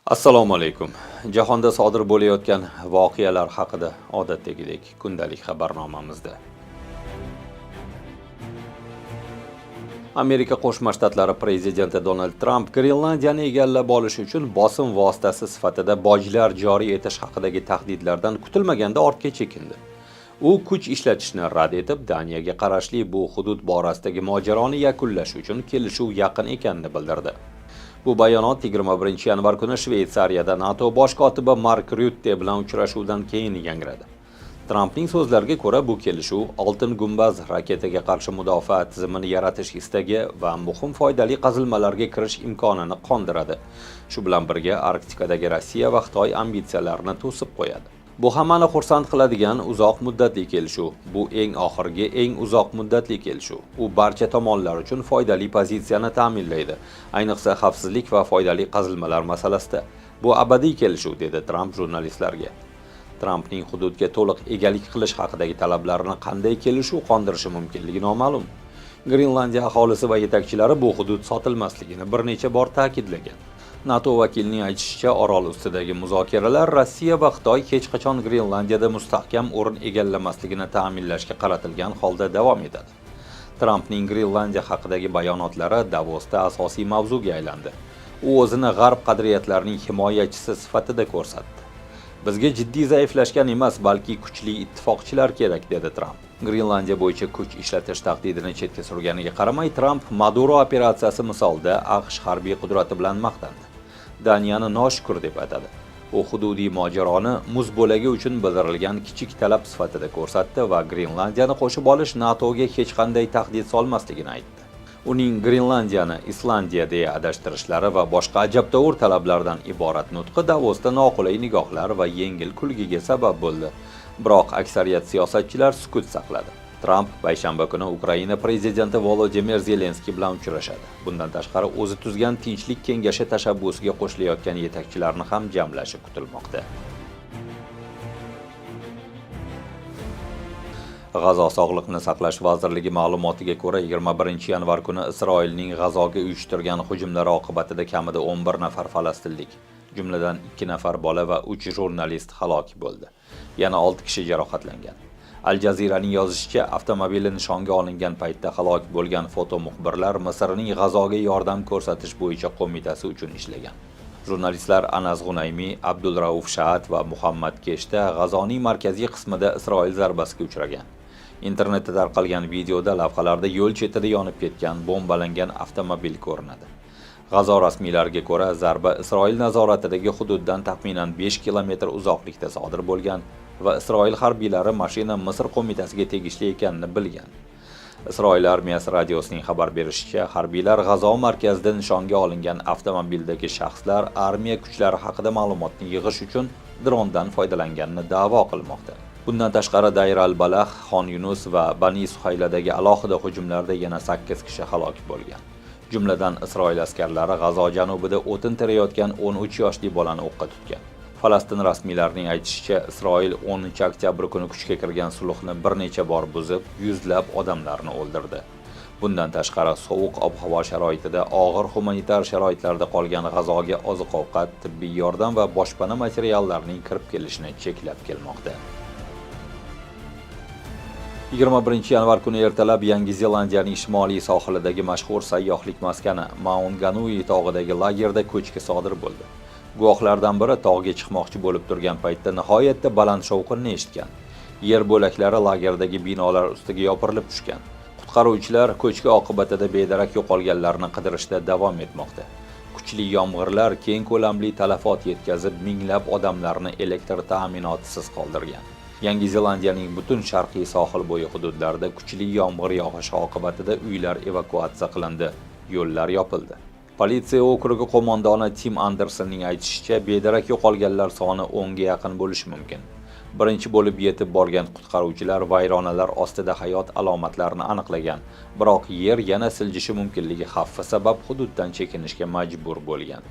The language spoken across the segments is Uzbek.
Assalomu alaykum. Jahonda sodir bo'layotgan voqealar haqida odatdagidek kundalik xabarnomamizda. Amerika Qo'shma Shtatlari prezidenti Donald Trump Grenlandiyani egallab olish uchun bosim vositasi sifatida bojlar joriy etish haqidagi tahdidlardan kutilmaganda ortga chekindi. U kuch ishlatishni rad etib, Daniyaga qarashli bu hudud borasidagi mojaroni yakunlash uchun kelishuv yaqin ekanini bildirdi. Bu bayonot 21 yanvar kuni Shveysariyada NATO bosh kotibi Mark Rutte bilan uchrashuvdan keyin yangradi. Trumpning so'zlariga ko'ra, bu kelishuv Oltin gumbaz raketaga qarshi mudofaa tizimini yaratish istagi va muhim foydali qazilmalarga kirish imkonini qondiradi. Shu bilan birga Arktikadagi Rossiya va Xitoy ambitsiyalarini to'sib qo'yadi. Bu hammani xursand qiladigan uzoq muddatli kelishuv. Bu eng oxirgi, eng uzoq muddatli kelishuv. U barcha tomonlar uchun foydali pozitsiyani ta'minlaydi, ayniqsa xavfsizlik va foydali qazilmalar masalasida. Bu abadiy kelishuv, dedi Trump jurnalistlarga. Trumpning hududga to'liq egalik qilish haqidagi talablarini qanday kelishuv qondirishi mumkinligi noma'lum. Grenlandiya aholisi va yetakchilari bu hudud sotilmasligini bir necha bor ta'kidlagan. NATO vakilining aytishicha, orol ustidagi muzokaralar Rossiya va Xitoy hech qachon Grenlandiyada mustahkam o'rin egallamasligini ta'minlashga qaratilgan holda davom etadi. Trumpning Grenlandiya haqidagi bayonotlari Davosda asosiy mavzuga aylandi. U o'zini g'arb qadriyatlarining himoyachisi sifatida ko'rsatdi. Bizga jiddiy zaiflashgan emas, balki kuchli ittifoqchilar kerak, dedi Trump. Grenlandiya bo'yicha kuch ishlatish tahdidini chetga surganiga qaramay, Trump Maduro operatsiyasi misolida AQSh harbiy qudrati bilan maqtandi. Daniyani noshukur deb atadi. U hududiy mojaroni muz bo'lagi uchun bildirilgan kichik talab sifatida ko'rsatdi va Grenlandiyani qo'shib olish NATOga hech qanday tahdid solmasligini aytdi. Uning Grenlandiyani Islandiya deya adashtirishlari va boshqa ajabtovur talablardan iborat nutqi Davosda noqulay nigohlar va yengil kulgiga sabab bo'ldi. Biroq aksariyat siyosatchilar sukut saqladi. Trump payshanba kuni Ukraina prezidenti Volodymyr Zelenskiy bilan uchrashadi. Bundan tashqari o'zi tuzgan Tinchlik kengashi tashabbusiga qo'shilayotgan yetakchilarni ham jamlashi kutilmoqda. G'azo Sog'liqni saqlash vazirligi ma'lumotiga ko'ra, 21 yanvar kuni Isroilning G'azoga uyushtirgan hujumlari oqibatida kamida 11 nafar falastinlik, jumladan 2 nafar bola va 3 jurnalist halok bo'ldi. Yana 6 kishi jarohatlangan. Al Jazeera'ning yozishicha, avtomobili nishonga olingan paytda halok bo'lgan fotomuxbirlar Misrning G'azoga yordam ko'rsatish bo'yicha qo'mitasi uchun ishlagan. Jurnalistlar Anas G'unaymi, Abdulrauf Shaat va Muhammad Keshta G'azoning markaziy qismida Isroil zarbasiga uchragan. Internetda tarqalgan videoda lavhalarda yo'l chetida yonib ketgan bombalangan avtomobil ko'rinadi. G'azo rasmiylariga ko'ra, zarba Isroil nazoratidagi hududdan taxminan 5 kilometr uzoqlikda sodir bo'lgan va Isroil harbiylari mashina Misr qo'mitasiga tegishli ekanini bilgan. Isroil armiyasi radiosining xabar berishicha, harbiylar G'azo markazida nishonga olingan avtomobildagi shaxslar armiya kuchlari haqida ma'lumotni yig'ish uchun drondan foydalanganini da'vo qilmoqda. Bundan tashqari Dayr al-Balah, Xon Yunus va Bani Suhayladagi alohida hujumlarda yana 8 kishi halok bo'lgan. Jumladan Isroil askarlari G'azo janubida o'tin terayotgan 13 yoshli bolani o'qqa tutgan. Falastin rasmiylarining aytishicha, Isroil 10-oktyabr kuni kuchga kirgan sulhni bir necha bor buzib, yuzlab odamlarni o'ldirdi. Bundan tashqari sovuq ob-havo sharoitida og'ir humanitar sharoitlarda qolgan G'azoga oziq-ovqat, tibbiy yordam va boshpana materiallarining kirib kelishini cheklab kelmoqda. 21 yanvar kuni ertalab Yangi Zelandiyaning shimoliy sohilidagi mashhur sayyohlik maskani Maunganui tog'idagi lagerda ko'chki sodir bo'ldi. Guvohlardan biri tog'ga chiqmoqchi bo'lib turgan paytda nihoyatda baland shovqinni eshitgan. Yer bo'laklari lagerdagi binolar ustiga yopirilib tushgan. Qutqaruvchilar ko'chki oqibatida bedarak yo'qolganlarni qidirishda davom etmoqda. Kuchli yomg'irlar keng ko'lamli talafot yetkazib, minglab odamlarni elektr ta'minotisiz qoldirgan. Yangi Zelandiyaning butun sharqiy sohil bo'yi hududlarida kuchli yomg'ir yog'ishi oqibatida uylar evakuatsiya qilindi, yo'llar yopildi. Politsiya okrugi qo'mondoni Tim Andersonning aytishicha, bedarak yo'qolganlar soni 10 ga yaqin bo'lishi mumkin. Birinchi bo'lib yetib borgan qutqaruvchilar vayronalar ostida hayot alomatlarini aniqlagan, biroq yer yana siljishi mumkinligi xavfi sabab hududdan chekinishga majbur bo'lgan.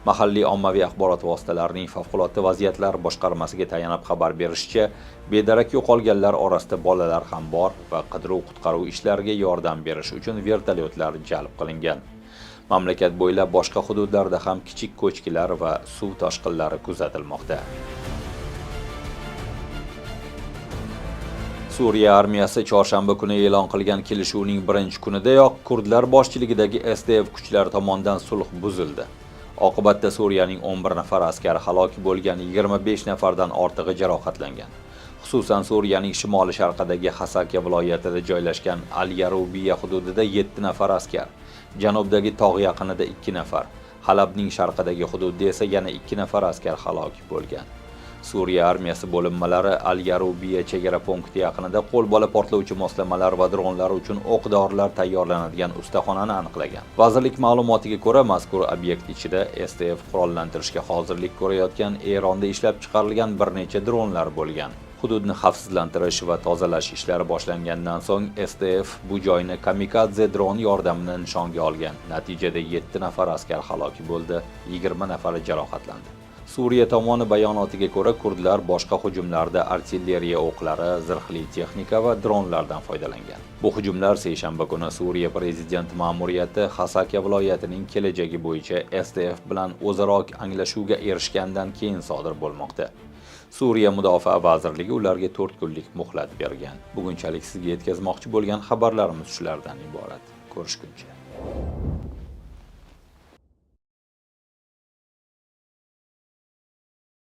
Mahalliy ommaviy axborot vositalarining favqulodda vaziyatlar boshqarmasiga tayanib xabar berishicha, bedarak yo'qolganlar orasida bolalar ham bor va qidiruv-qutqaruv ishlariga yordam berish uchun vertolyotlar jalb qilingan. Mamlakat bo'ylab boshqa hududlarda ham kichik ko'chkilar va suv toshqinlari kuzatilmoqda. Suriya armiyasi chorshanba kuni e'lon qilgan kelishuvning birinchi kunidayoq kurdlar boshchiligidagi SDF kuchlari tomonidan sulh buzildi. Oqibatda Suriyaning 11 nafar askari halok bo'lgan, 25 nafardan ortig'i jarohatlangan. Xususan Suriyaning shimoli-sharqidagi Hasaka viloyatida joylashgan Al-Yarubiya hududida 7 nafar askar, janubdagi tog' yaqinida 2 nafar, Halabning sharqidagi hududda esa yana 2 nafar askar halok bo'lgan. Suriya armiyasi bo'linmalari Al-Yarubiya chegara punkti yaqinida qo'lbola portlovchi moslamalar va dronlar uchun o'q-dorilar tayyorlanadigan ustaxonani aniqlagan. Vazirlik ma'lumotiga ko'ra, mazkur obyekt ichida SDF qurollantirishga hozirlik ko'rayotgan Eronda ishlab chiqarilgan bir necha dronlar bo'lgan. Hududni xavfsizlantirish va tozalash ishlari boshlangandan so'ng SDF bu joyni kamikadze dron yordamida nishonga olgan. Natijada 7 nafar askar halok bo'ldi, 20 nafari jarohatlandi. Suriya tomoni bayonotiga ko'ra, kurdlar boshqa hujumlarda artilleriya o'qlari, zirhli texnika va dronlardan foydalangan. Bu hujumlar seshanba kuni Suriya prezident ma'muriyati Hasaka viloyatining kelajagi bo'yicha SDF bilan o'zaro anglashuvga erishgandan keyin sodir bo'lmoqda. Suriya Mudofaa vazirligi ularga 4 kunlik muhlat bergan. Bugunchalik sizga yetkazmoqchi bo'lgan xabarlarimiz shulardan iborat. Ko'rishguncha.